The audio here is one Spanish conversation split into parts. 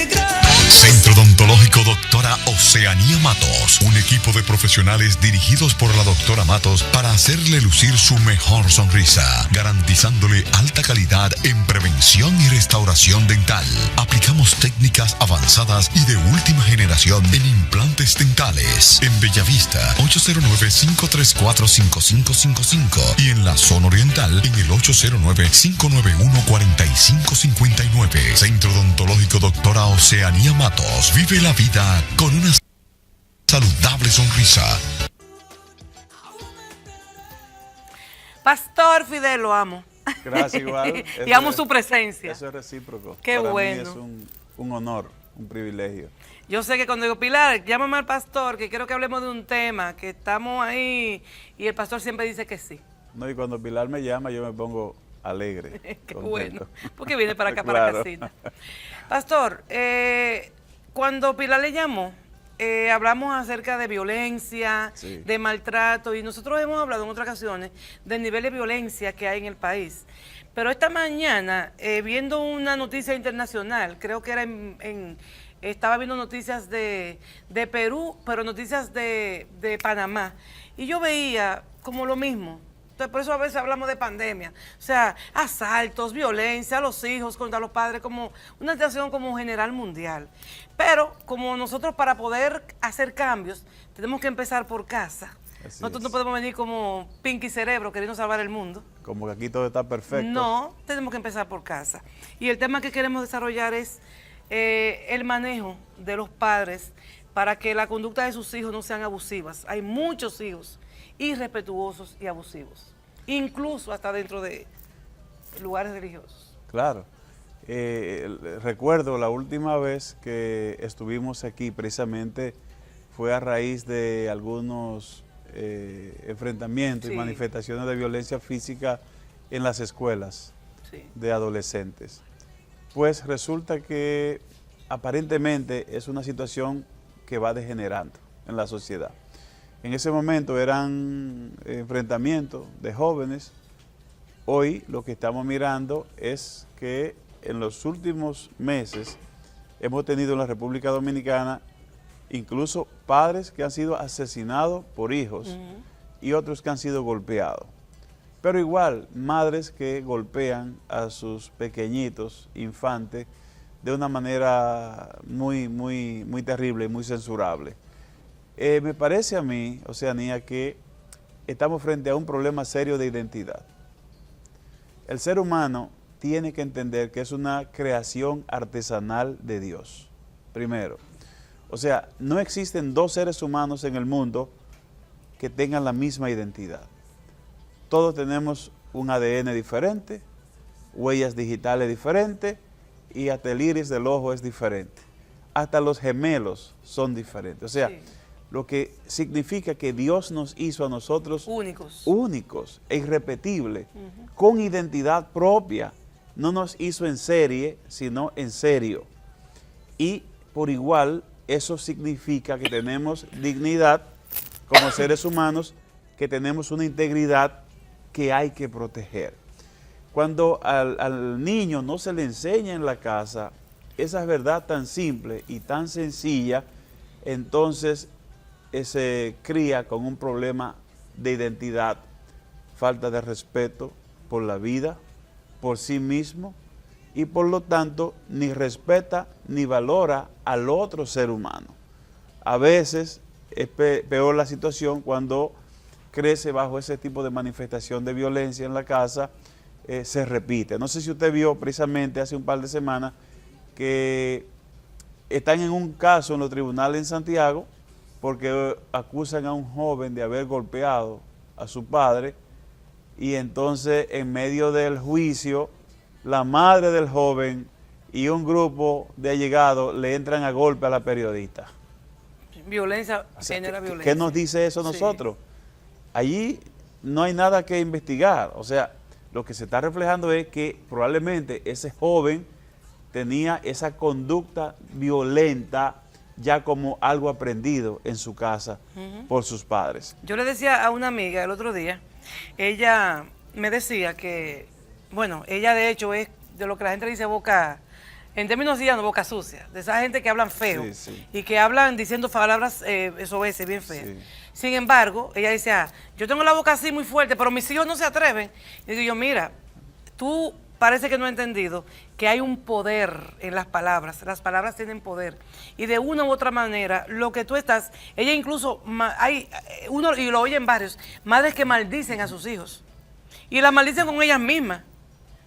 Centro Odontológico Doctora Oceanía Matos, un equipo de profesionales dirigidos por la doctora Matos para hacerle lucir su mejor sonrisa, garantizándole alta calidad en prevención y restauración dental. Aplicamos técnicas avanzadas y de última generación en implantes dentales. En Bellavista, 809-534-5555 y en la zona oriental en el 809-591-4559. Centro Odontológico Doctora Oceanía Matos, vive la vida con una saludable sonrisa. Pastor Fidel, lo amo. Gracias, igual. Y amo su presencia. Eso es recíproco. Qué Para bueno. mí es un honor, un privilegio. Yo sé que cuando digo, Pilar, llámame al pastor, que quiero que hablemos de un tema, que estamos ahí, y el pastor siempre dice que sí. No, y cuando Pilar me llama, yo me pongo alegre. Qué contento. bueno, porque viene para acá, Claro. para casita. Pastor, cuando Pilar le llamó, hablamos acerca de violencia, Sí. de maltrato, y nosotros hemos hablado en otras ocasiones del nivel de violencia que hay en el país. Pero esta mañana, viendo una noticia internacional, creo que era estaba viendo noticias de Perú, pero noticias de Panamá, y yo veía como lo mismo. Entonces, por eso a veces hablamos de pandemia. O sea, asaltos, violencia a los hijos contra los padres, como una situación como general mundial. Pero como nosotros para poder hacer cambios, tenemos que empezar por casa. Así Nosotros es. no podemos venir como Pinky Cerebro queriendo salvar el mundo. Como que aquí todo está perfecto. No, tenemos que empezar por casa. Y el tema que queremos desarrollar es el manejo de los padres para que la conducta de sus hijos no sean abusivas. Hay muchos hijos irrespetuosos y abusivos, incluso hasta dentro de lugares religiosos. Claro. Recuerdo la última vez que estuvimos aquí, precisamente fue a raíz de algunos enfrentamientos Sí. y manifestaciones de violencia física en las escuelas Sí. de adolescentes. Pues resulta que aparentemente es una situación que va degenerando en la sociedad. En ese momento eran enfrentamientos de jóvenes. Hoy lo que estamos mirando es que en los últimos meses hemos tenido en la República Dominicana incluso padres que han sido asesinados por hijos y otros que han sido golpeados. Pero igual, madres que golpean a sus pequeñitos, infantes, de una manera muy terrible y muy censurable. Me parece a mí, Oceanía, que estamos frente a un problema serio de identidad. El ser humano tiene que entender que es una creación artesanal de Dios, primero. O sea, no existen dos seres humanos en el mundo que tengan la misma identidad. Todos tenemos un ADN diferente, huellas digitales diferentes y hasta el iris del ojo es diferente. Hasta los gemelos son diferentes. O sea, Sí. lo que significa que Dios nos hizo a nosotros Únicos. e irrepetibles, con identidad propia. No nos hizo en serie, sino en serio. Y por igual, eso significa que tenemos dignidad como seres humanos, que tenemos una integridad que hay que proteger. Cuando al niño no se le enseña en la casa esa verdad tan simple y tan sencilla, entonces se cría con un problema de identidad, falta de respeto por la vida, por sí mismo, y por lo tanto ni respeta ni valora al otro ser humano. A veces es peor la situación cuando crece bajo ese tipo de manifestación de violencia en la casa, se repite. No sé si usted vio precisamente hace un par de semanas que están en un caso en los tribunales en Santiago porque acusan a un joven de haber golpeado a su padre, y entonces en medio del juicio la madre del joven y un grupo de allegados le entran a golpe a la periodista. Violencia O sea, genera ¿qué violencia. nos dice eso a Sí. nosotros? Allí no hay nada que investigar. O sea, lo que se está reflejando es que probablemente ese joven tenía esa conducta violenta ya como algo aprendido en su casa por sus padres. Yo le decía a una amiga el otro día, ella me decía que, bueno, ella de hecho es de lo que la gente dice boca en términos llanos, boca sucia, de esa gente que hablan feo Sí, sí. y que hablan diciendo palabras soeces, bien feas. Sí. Sin embargo, ella dice, yo tengo la boca así muy fuerte, pero mis hijos no se atreven. Y digo yo, mira, tú parece que no has entendido que hay un poder en las palabras tienen poder. Y de una u otra manera, lo que tú estás, ella incluso, hay uno, y lo oyen varios, madres que maldicen a sus hijos. Y la maldicen con ellas mismas.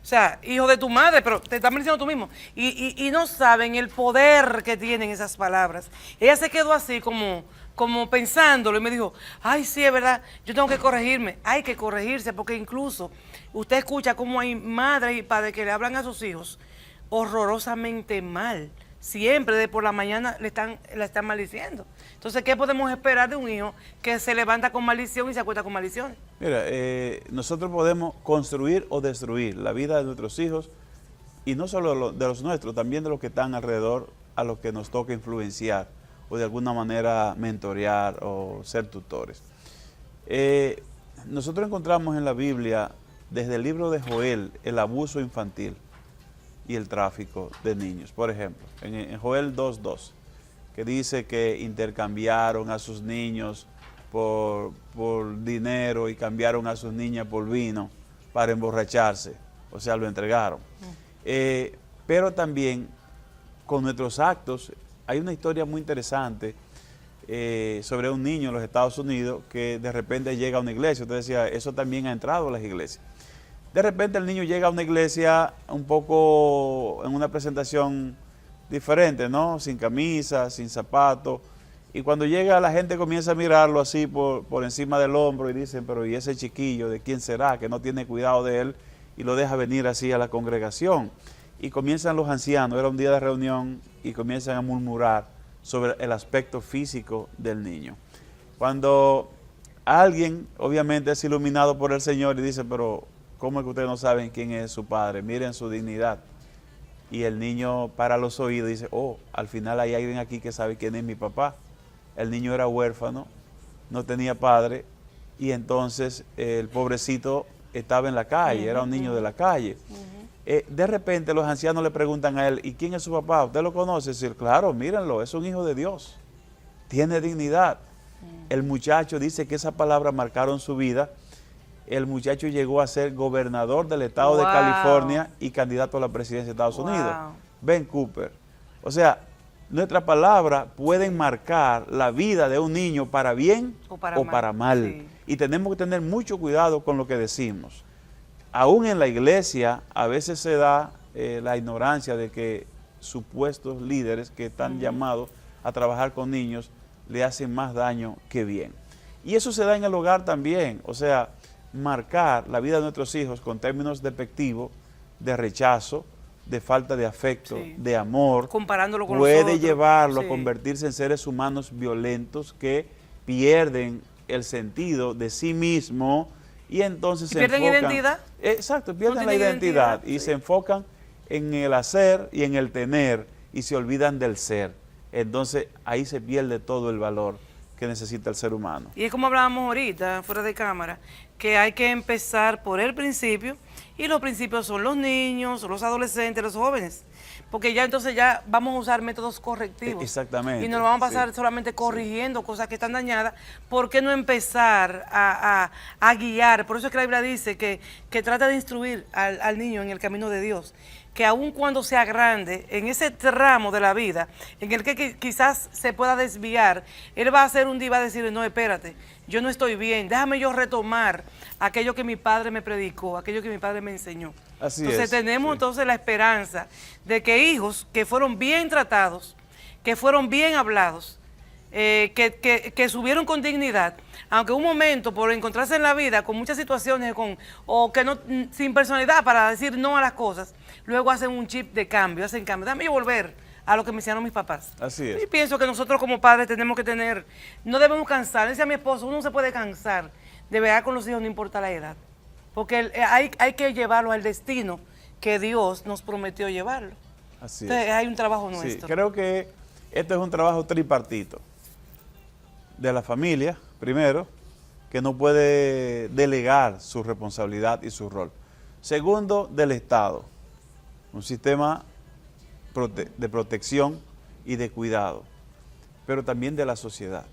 O sea, hijo de tu madre, pero te están diciendo tú mismo. Y no saben el poder que tienen esas palabras. Ella se quedó así como pensándolo y me dijo, ay, sí, es verdad, yo tengo que corregirme. Hay que corregirse porque incluso usted escucha cómo hay madres y padres que le hablan a sus hijos horrorosamente mal. Siempre de por la mañana la están maldiciendo. Entonces, ¿qué podemos esperar de un hijo que se levanta con maldición y se acuesta con maldición? Mira, nosotros podemos construir o destruir la vida de nuestros hijos, y no solo de los nuestros, también de los que están alrededor, a los que nos toca influenciar o de alguna manera mentorear o ser tutores. Nosotros encontramos en la Biblia, desde el libro de Joel, el abuso infantil y el tráfico de niños. Por ejemplo, en Joel 2:2, que dice que intercambiaron a sus niños por dinero y cambiaron a sus niñas por vino para emborracharse, o sea, lo entregaron. Pero también con nuestros actos, hay una historia muy interesante sobre un niño en los Estados Unidos que de repente llega a una iglesia. Usted decía, eso también ha entrado a las iglesias. De repente el niño llega a una iglesia un poco en una presentación diferente, ¿no? Sin camisa, sin zapatos. Y cuando llega la gente comienza a mirarlo así por encima del hombro y dicen, pero ¿y ese chiquillo de quién será? Que no tiene cuidado de él y lo deja venir así a la congregación. Y comienzan los ancianos, era un día de reunión, y comienzan a murmurar sobre el aspecto físico del niño. Cuando alguien obviamente es iluminado por el Señor y dice, pero ¿cómo es que ustedes no saben quién es su padre? Miren su dignidad. Y el niño para los oídos y dice, oh, al final hay alguien aquí que sabe quién es mi papá. El niño era huérfano, no tenía padre, y entonces el pobrecito estaba en la calle, era un niño de la calle. De repente los ancianos le preguntan a él, ¿y quién es su papá? ¿Usted lo conoce? Y dice, claro, mírenlo, es un hijo de Dios, tiene dignidad. El muchacho dice que esas palabras marcaron su vida. El muchacho llegó a ser gobernador del estado de California y candidato a la presidencia de Estados Unidos. Ben Cooper. O sea, nuestras palabras pueden marcar la vida de un niño para bien o para mal. Sí. Y tenemos que tener mucho cuidado con lo que decimos. Aún en la iglesia a veces se da la ignorancia de que supuestos líderes que están llamados a trabajar con niños le hacen más daño que bien. Y eso se da en el hogar también. O sea, marcar la vida de nuestros hijos con términos despectivos, de rechazo, de falta de afecto, de amor, comparándolo con puede llevarlo a convertirse en seres humanos violentos que pierden el sentido de sí mismo y entonces se pierden enfocan, identidad. Exacto, pierden la identidad y se enfocan en el hacer y en el tener y se olvidan del ser. Entonces ahí se pierde todo el valor que necesita el ser humano. Y es como hablábamos ahorita, fuera de cámara, que hay que empezar por el principio, y los principios son los niños, los adolescentes, los jóvenes, porque ya entonces ya vamos a usar métodos correctivos. Exactamente. Y no lo vamos a pasar solamente corrigiendo cosas que están dañadas. ¿Por qué no empezar a guiar? Por eso es que la Biblia dice que trata de instruir al niño en el camino de Dios, que aun cuando sea grande, en ese tramo de la vida, en el que quizás se pueda desviar, él va a hacer un día y va a decir, no, espérate, yo no estoy bien, déjame yo retomar aquello que mi padre me predicó, aquello que mi padre me enseñó. Así entonces es, tenemos entonces la esperanza de que hijos que fueron bien tratados, que fueron bien hablados, que subieron con dignidad, aunque un momento por encontrarse en la vida con muchas situaciones o que no, sin personalidad para decir no a las cosas, luego hacen un chip de cambio, hacen cambio. Déjame yo volver a lo que me hicieron mis papás. Así es. Y pienso que nosotros como padres tenemos que tener, no debemos cansar, decía mi esposo, uno no se puede cansar de ver con los hijos, no importa la edad, porque hay que llevarlo al destino que Dios nos prometió llevarlo. Así Entonces es. hay un trabajo nuestro. Sí, creo que este es un trabajo tripartito. De la familia, primero, que no puede delegar su responsabilidad y su rol. Segundo, del Estado, un sistema de protección y de cuidado, pero también de la sociedad.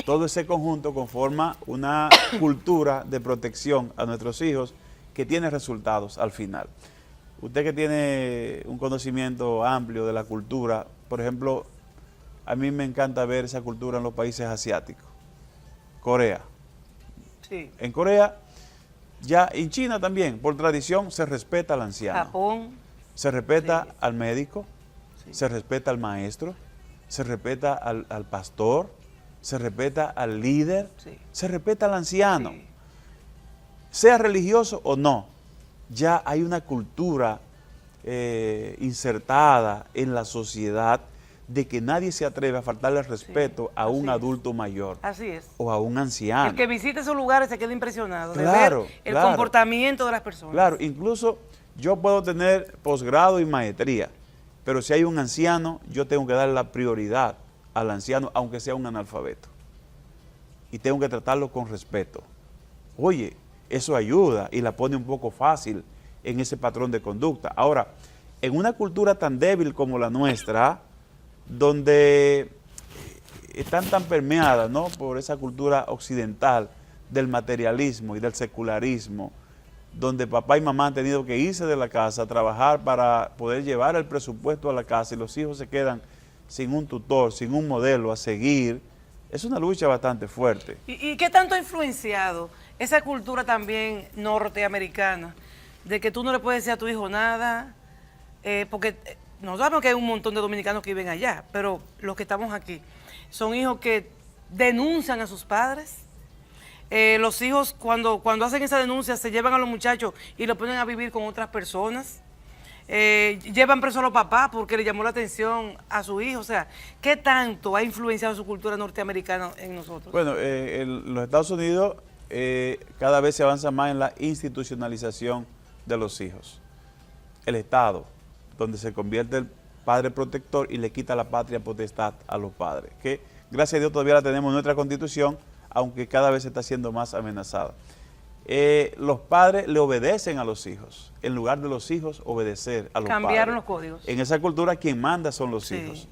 Todo ese conjunto conforma una cultura de protección a nuestros hijos que tiene resultados al final. Usted que tiene un conocimiento amplio de la cultura, por ejemplo, a mí me encanta ver esa cultura en los países asiáticos. Corea. Sí. En Corea, ya en China también, por tradición, se respeta al anciano. Japón. Se respeta Sí. al médico, Sí. se respeta al maestro, se respeta al pastor, se respeta al líder, Sí. se respeta al anciano. Sí. Sea religioso o no, ya hay una cultura insertada en la sociedad de que nadie se atreve a faltarle el respeto a un así es. adulto mayor Así es. o a un anciano. El que visite esos lugares se queda impresionado Claro, de ver el claro. comportamiento de las personas. Claro, incluso yo puedo tener posgrado y maestría, pero si hay un anciano, yo tengo que darle la prioridad al anciano, aunque sea un analfabeto. Y tengo que tratarlo con respeto. Oye, eso ayuda y la pone un poco fácil en ese patrón de conducta. Ahora, en una cultura tan débil como la nuestra, donde están tan permeadas, ¿no?, por esa cultura occidental del materialismo y del secularismo, donde papá y mamá han tenido que irse de la casa a trabajar para poder llevar el presupuesto a la casa y los hijos se quedan sin un tutor, sin un modelo a seguir, es una lucha bastante fuerte. ¿Y qué tanto ha influenciado esa cultura también norteamericana? De que tú no le puedes decir a tu hijo nada, porque nosotros sabemos que hay un montón de dominicanos que viven allá, pero los que estamos aquí son hijos que denuncian a sus padres. Los hijos cuando hacen esa denuncia se llevan a los muchachos y los ponen a vivir con otras personas. Llevan preso a los papás porque le llamó la atención a su hijo. O sea, ¿qué tanto ha influenciado su cultura norteamericana en nosotros? Bueno, los Estados Unidos cada vez se avanza más en la institucionalización de los hijos. El Estado, donde se convierte el padre protector y le quita la patria potestad a los padres, que gracias a Dios todavía la tenemos en nuestra Constitución, aunque cada vez se está siendo más amenazada. Los padres le obedecen a los hijos, en lugar de los hijos obedecer a los padres. Cambiaron los códigos. En esa cultura quien manda son los Sí. hijos,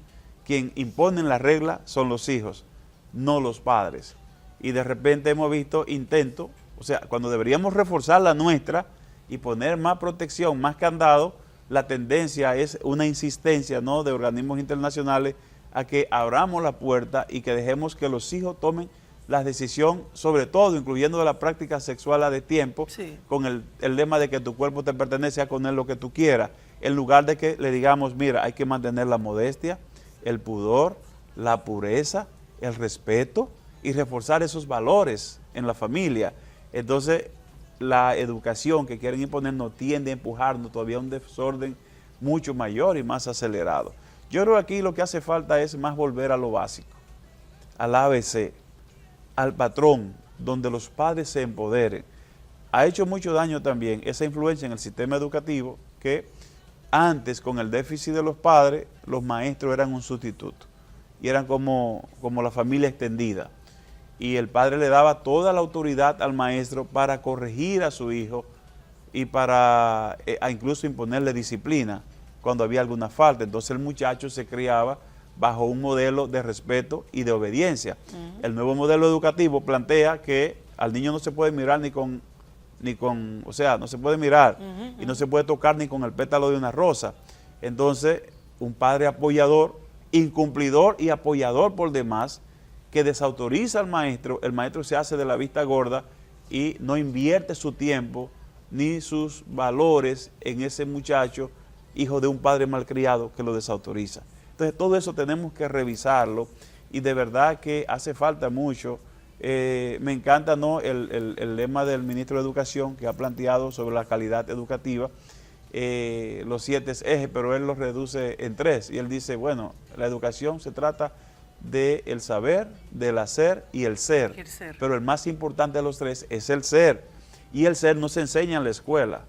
quien imponen la regla son los hijos, no los padres. Y de repente hemos visto intentos, o sea, cuando deberíamos reforzar la nuestra y poner más protección, más candado, la tendencia es una insistencia, ¿no?, de organismos internacionales a que abramos la puerta y que dejemos que los hijos tomen la decisión, sobre todo incluyendo de la práctica sexual a destiempo, Sí. con el lema de que tu cuerpo te pertenece, a con él lo que tú quieras, en lugar de que le digamos, mira, hay que mantener la modestia, el pudor, la pureza, el respeto y reforzar esos valores en la familia. Entonces, la educación que quieren imponernos tiende a empujarnos todavía a un desorden mucho mayor y más acelerado. Yo creo que aquí lo que hace falta es más volver a lo básico, al ABC, al patrón, donde los padres se empoderen. Ha hecho mucho daño también esa influencia en el sistema educativo, que antes, con el déficit de los padres, los maestros eran un sustituto y eran como la familia extendida. Y el padre le daba toda la autoridad al maestro para corregir a su hijo y para incluso imponerle disciplina cuando había alguna falta. Entonces el muchacho se criaba bajo un modelo de respeto y de obediencia. El nuevo modelo educativo plantea que al niño no se puede mirar o sea, no se puede mirar y no se puede tocar ni con el pétalo de una rosa. Entonces, un padre apoyador, incumplidor y apoyador por demás, que desautoriza al maestro, el maestro se hace de la vista gorda y no invierte su tiempo ni sus valores en ese muchacho, hijo de un padre malcriado, que lo desautoriza. Entonces, todo eso tenemos que revisarlo y de verdad que hace falta mucho. Me encanta, ¿no?, el lema del ministro de Educación que ha planteado sobre la calidad educativa, los 7 ejes, pero él los reduce en 3. Y él dice, bueno, la educación se trata del saber, del hacer y el ser. Pero el más importante de los 3 es el ser. Y el ser no se enseña en la escuela,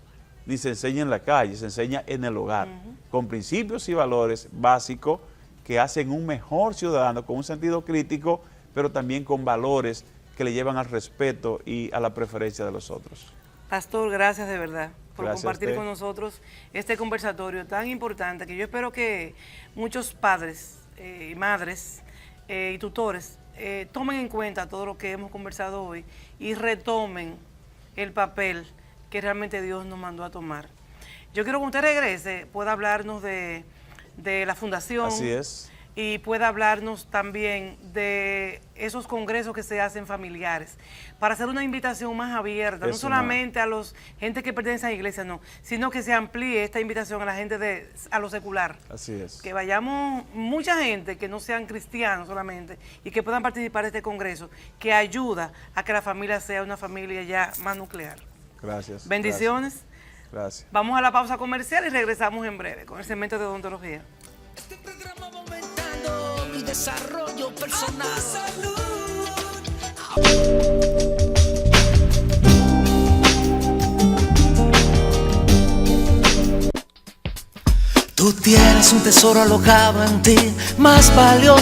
ni se enseña en la calle, se enseña en el hogar, con principios y valores básicos que hacen un mejor ciudadano, con un sentido crítico, pero también con valores que le llevan al respeto y a la preferencia de los otros. Pastor, gracias de verdad por Gracias a compartir usted. con nosotros este conversatorio tan importante que yo espero que muchos padres y madres y tutores tomen en cuenta todo lo que hemos conversado hoy y retomen el papel que realmente Dios nos mandó a tomar. Yo quiero que usted regrese, pueda hablarnos de la fundación. Así es. Y pueda hablarnos también de esos congresos que se hacen familiares, para hacer una invitación más abierta, no solamente a los gente que pertenece a la iglesia, no, sino que se amplíe esta invitación a la gente a lo secular. Así es. Que vayamos mucha gente que no sean cristianos solamente y que puedan participar de este congreso, que ayuda a que la familia sea una familia ya más nuclear. Gracias. Bendiciones. Gracias. Vamos a la pausa comercial y regresamos en breve con el segmento de odontología. Este programa va aumentando mi desarrollo personal. Tú tienes un tesoro alojado en ti, más valioso.